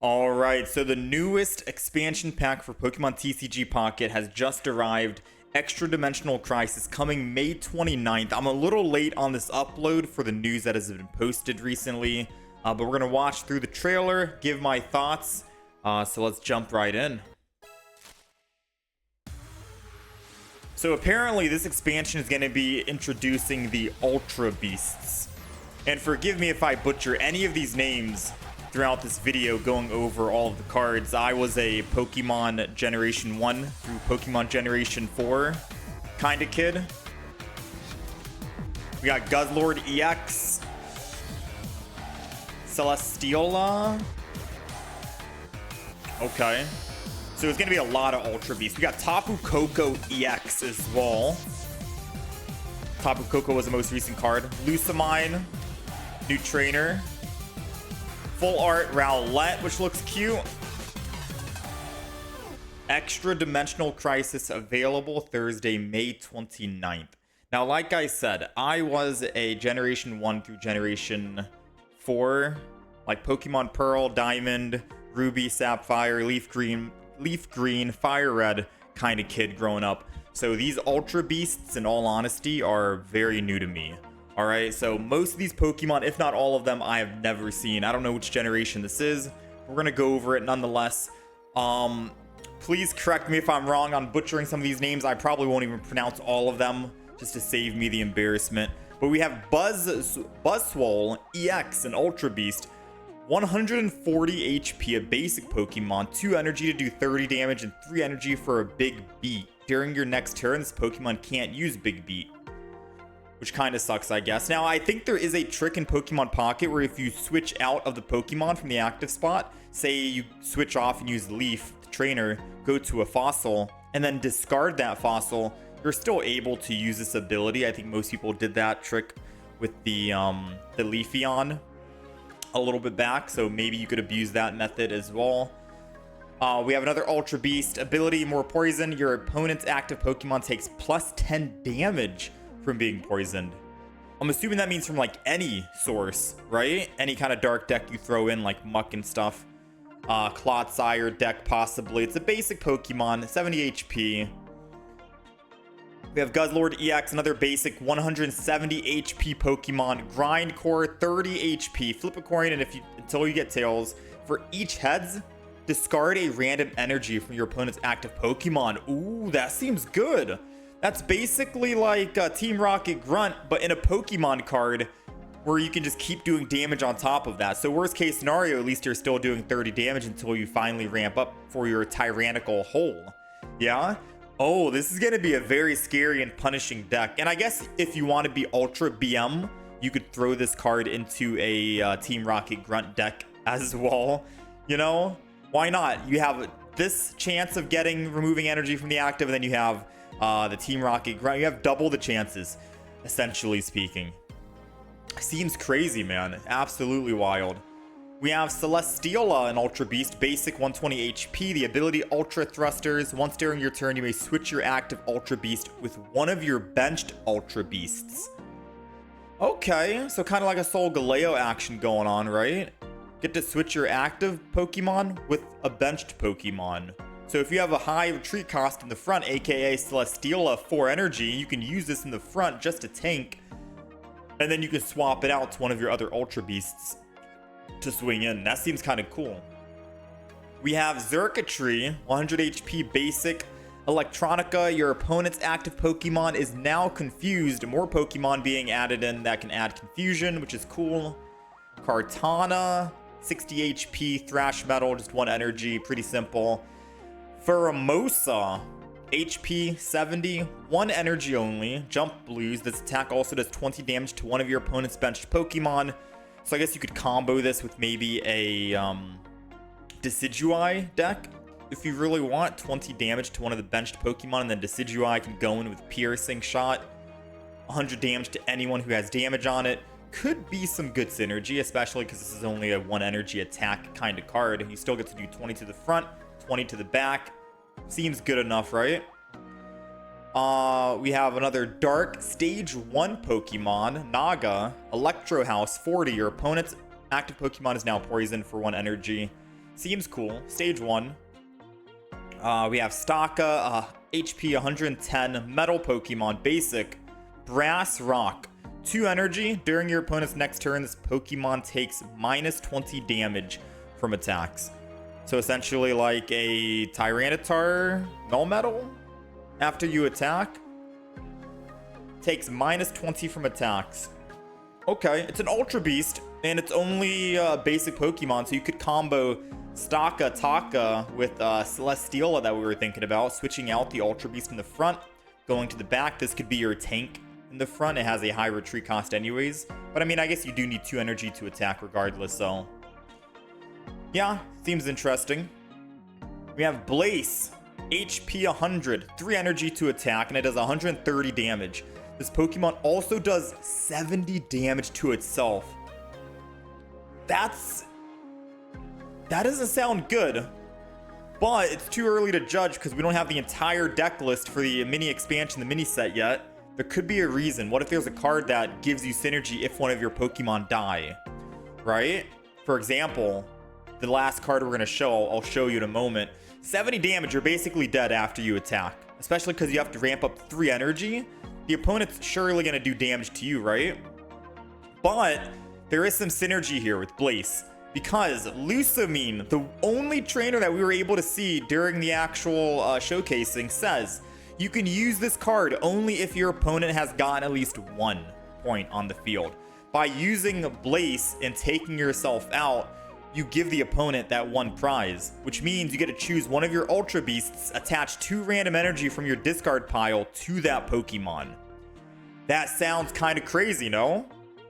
All right, so the newest expansion pack for Pokemon TCG Pocket has just arrived. Extra-Dimensional Crisis coming May 29th. I'm a little late on this upload for the news that has been posted recently, but we're going to watch through the trailer, give my thoughts, so let's jump right in. So apparently this expansion is going to be introducing the Ultra Beasts. And forgive me if I butcher any of these names throughout this video going over all of the cards. I was a Pokemon Generation 1 through Pokemon Generation 4 kind of kid. We got Guzzlord EX, Celesteela. Okay. So it's going to be a lot of Ultra Beasts. We got Tapu Koko EX as well. Tapu Koko was the most recent card. Lusamine, new trainer. Full art Rowlet, which looks cute. Extra-Dimensional Crisis available Thursday, May 29th. Now, like I said, I was a Generation 1 through Generation 4, like Pokemon Pearl, Diamond, Ruby, Sapphire, Leaf Green, Fire Red kind of kid growing up. So these Ultra Beasts, in all honesty, are very new to me. Alright, so most of these Pokemon, if not all of them, I have never seen. I don't know which generation this is. We're going to go over it nonetheless. Please correct me if I'm wrong on butchering some of these names. I probably won't even pronounce all of them just to save me the embarrassment. But we have Buzzwole EX, an Ultra Beast. 140 HP, a basic Pokemon. 2 energy to do 30 damage and 3 energy for a big beat. During your next turn, this Pokemon can't use big beat, which kind of sucks, I guess. Now, I think there is a trick in Pokemon Pocket where if you switch out of the Pokemon from the active spot, say you switch off and use Leaf, the trainer, go to a fossil, and then discard that fossil, you're still able to use this ability. I think most people did that trick with the Leafeon a little bit back, so maybe you could abuse that method as well. We have another Ultra Beast ability, more poison. Your opponent's active Pokemon takes plus 10 damage from being poisoned. I'm assuming that means from like any source, right? Any kind of dark deck you throw in, like Muck and stuff. Clodsire deck possibly. It's a basic Pokemon, 70 HP. We have Guzzlord EX, another basic 170 HP Pokemon. Grindcore, 30 HP. Flip a coin, and until you get tails, for each heads, discard a random energy from your opponent's active Pokemon. Ooh, that seems good. That's basically like Team Rocket Grunt, but in a Pokemon card where you can just keep doing damage on top of that. So worst case scenario, at least you're still doing 30 damage until you finally ramp up for your tyrannical hole. Yeah? Oh, this is going to be a very scary and punishing deck. And I guess if you want to be Ultra BM, you could throw this card into a Team Rocket Grunt deck as well. You know? Why not? You have this chance of removing energy from the active, and then you have the Team Rocket Grunt. You have double the chances, essentially speaking. Seems crazy, man. Absolutely wild. We have Celesteela, an Ultra Beast, basic 120 HP. The ability Ultra Thrusters. Once during your turn, you may switch your active Ultra Beast with one of your benched Ultra Beasts. Okay, so kind of like a Soul Galeo action going on, right? Get to switch your active Pokemon with a benched Pokemon. So if you have a high retreat cost in the front, aka Celesteela 4 energy, you can use this in the front just to tank. And then you can swap it out to one of your other Ultra Beasts to swing in. That seems kind of cool. We have Xurkitree, 100 HP basic. Electronica, your opponent's active Pokemon is now confused. More Pokemon being added in that can add confusion, which is cool. Kartana, 60 HP, Thrash Metal, just 1 energy, pretty simple. Pheromosa, HP 70, 1 energy only, Jump Blues. This attack also does 20 damage to one of your opponent's benched Pokemon. So I guess you could combo this with maybe a Decidueye deck if you really want. 20 damage to one of the benched Pokemon, and then Decidueye can go in with Piercing Shot. 100 damage to anyone who has damage on it. Could be some good synergy, especially because this is only a 1 energy attack kind of card. You still get to do 20 to the front, 20 to the back. Seems good enough, right? We have another Dark Stage 1 Pokemon, Naga, Electro House 40. Your opponent's active Pokemon is now poisoned for 1 energy. Seems cool. Stage 1. We have Staka, HP 110, Metal Pokemon, Basic, Brass Rock. 2 energy. During your opponent's next turn, this Pokemon takes minus 20 damage from attacks. So essentially like a Tyranitar Melmetal after you attack. Takes minus 20 from attacks. Okay, it's an Ultra Beast, and it's only basic Pokemon, so you could combo Staka Taka with Celesteela that we were thinking about, switching out the Ultra Beast in the front, going to the back. This could be your tank in the front. It has a high retreat cost anyways, but I mean, I guess you do need 2 energy to attack regardless, so yeah, seems interesting. We have Blaze, HP 100, 3 energy to attack, and it does 130 damage. This Pokemon also does 70 damage to itself. That doesn't sound good, but it's too early to judge because we don't have the entire deck list for the mini expansion, the mini set yet. There could be a reason. What if there's a card that gives you synergy if one of your Pokemon die, right? For example, the last card we're going to show, I'll show you in a moment. 70 damage, you're basically dead after you attack, especially because you have to ramp up 3 energy. The opponent's surely going to do damage to you, right? But there is some synergy here with Blaze, because Lusamine, the only trainer that we were able to see during the actual showcasing, says you can use this card only if your opponent has gotten at least 1 point on the field. By using Blaze and taking yourself out, you give the opponent that 1 prize, which means you get to choose one of your Ultra Beasts, attach 2 random energy from your discard pile to that Pokemon. That sounds kind of crazy, no?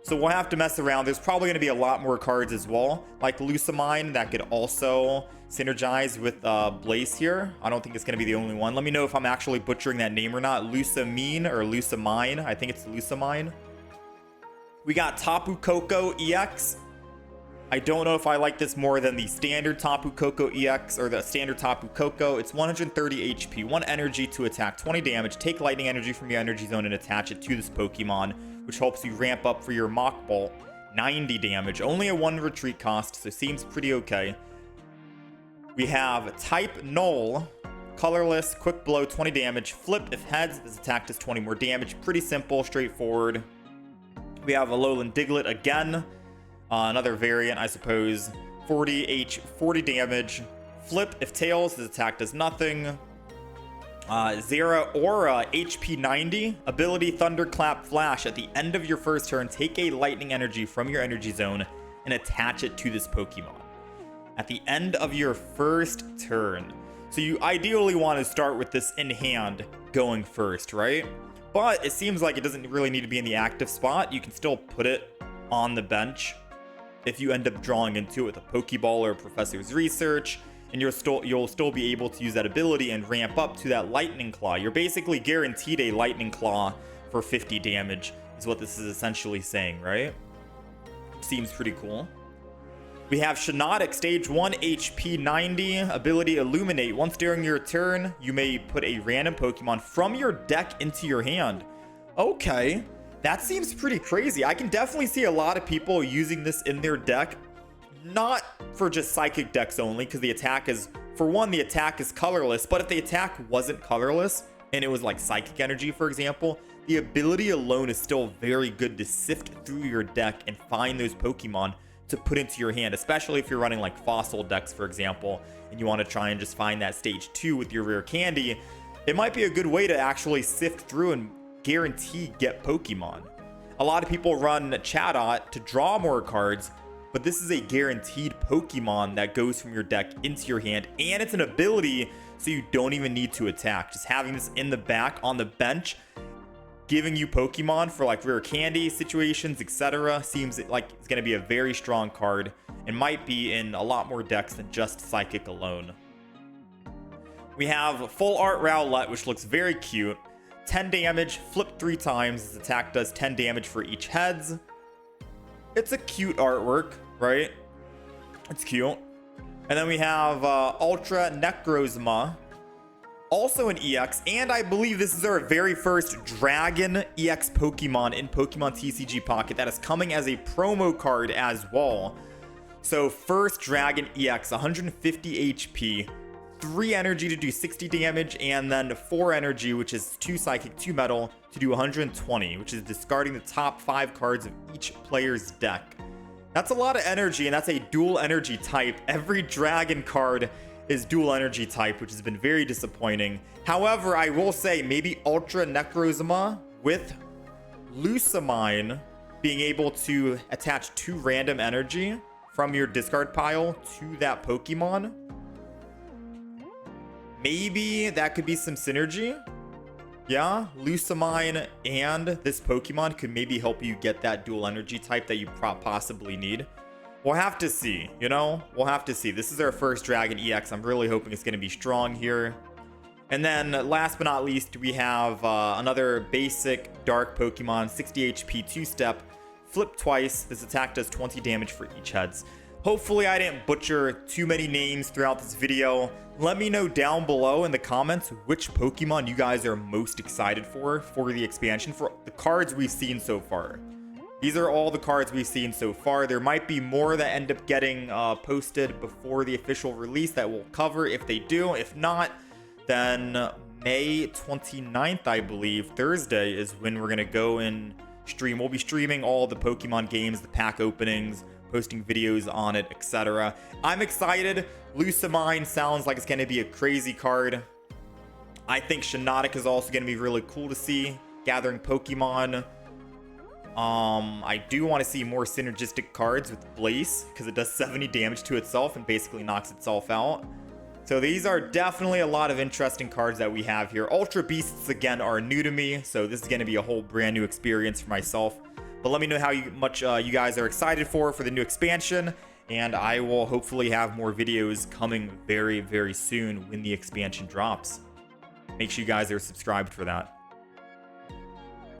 So we'll have to mess around. There's probably going to be a lot more cards as well, like Lusamine, that could also synergize with Blaze here. I don't think it's going to be the only one. Let me know if I'm actually butchering that name or not. Lusamine or Lusamine. I think it's Lusamine. We got Tapu Koko EX. I don't know if I like this more than the standard Tapu Koko EX or the standard Tapu Koko. It's 130 HP, 1 energy to attack, 20 damage. Take lightning energy from your energy zone and attach it to this Pokemon, which helps you ramp up for your Mach Bolt. 90 damage, only a 1 retreat cost, so seems pretty okay. We have Type Null, colorless, quick blow, 20 damage. Flip if heads, this attack does 20 more damage. Pretty simple, straightforward. We have Alolan Diglett again. Another variant, I suppose. 40 damage. Flip if tails, his attack does nothing. Zera Aura, HP 90. Ability Thunderclap Flash. At the end of your first turn, take a lightning energy from your energy zone and attach it to this Pokemon. At the end of your first turn. So you ideally want to start with this in hand going first, right? But it seems like it doesn't really need to be in the active spot. You can still put it on the bench if you end up drawing into it with a Pokeball or a Professor's Research, and you'll still be able to use that ability and ramp up to that Lightning Claw. You're basically guaranteed a Lightning Claw for 50 damage, is what this is essentially saying, right? Seems pretty cool. We have Shiinotic, stage 1, HP 90, ability Illuminate. Once during your turn, you may put a random Pokemon from your deck into your hand. Okay. That seems pretty crazy. I can definitely see a lot of people using this in their deck, not for just psychic decks only, because the attack is, for one, the attack is colorless, but if the attack wasn't colorless and it was like psychic energy, for example, the ability alone is still very good to sift through your deck and find those Pokemon to put into your hand, especially if you're running like fossil decks, for example, and you want to try and just find that stage 2 with your rare candy. It might be a good way to actually sift through and guarantee get Pokemon. A lot of people run Chatot to draw more cards, but this is a guaranteed Pokemon that goes from your deck into your hand, and it's an ability so you don't even need to attack. Just having this in the back on the bench, giving you Pokemon for like rare candy situations, etc., seems like it's going to be a very strong card and might be in a lot more decks than just Psychic alone. We have Full Art Rowlet, which looks very cute. 10 damage, flip 3 times. This attack does 10 damage for each heads. It's a cute artwork, right? It's cute. And then we have Ultra Necrozma, also an EX, and I believe this is our very first Dragon EX Pokemon in Pokemon TCG Pocket that is coming as a promo card as well. So first Dragon EX, 150 HP, 3 energy to do 60 damage, and then 4 energy, which is 2 psychic, 2 metal, to do 120, which is discarding the top 5 cards of each player's deck. That's a lot of energy, and that's a dual energy type. Every dragon card is dual energy type, which has been very disappointing. However, I will say maybe Ultra Necrozma with Lusamine being able to attach 2 random energy from your discard pile to that Pokemon. Maybe that could be some synergy. Yeah, Lusamine and this Pokemon could maybe help you get that dual energy type that you possibly need. We'll have to see, you know? We'll have to see. This is our first Dragon EX. I'm really hoping it's going to be strong here. And then last but not least, we have another basic dark Pokemon, 60 HP, 2-step, flip twice. This attack does 20 damage for each heads. Hopefully I didn't butcher too many names throughout this video. Let me know down below in the comments which Pokemon you guys are most excited for the expansion, for the cards we've seen so far. These are all the cards we've seen so far. There might be more that end up getting posted before the official release that we'll cover if they do. If not, then May 29th, I believe, Thursday, is when we're going to go and stream. We'll be streaming all the Pokemon games, the pack openings, posting videos on it, etc. I'm excited. Lusamine sounds like it's going to be a crazy card. I think Shiinotic is also going to be really cool to see, gathering Pokemon. I do want to see more synergistic cards with Blaze, because it does 70 damage to itself and basically knocks itself out. So these are definitely a lot of interesting cards that we have here. Ultra Beasts, again, are new to me, so this is going to be a whole brand new experience for myself. But let me know how much you guys are excited for the new expansion, and I will hopefully have more videos coming very, very soon when the expansion drops. Make sure you guys are subscribed for that.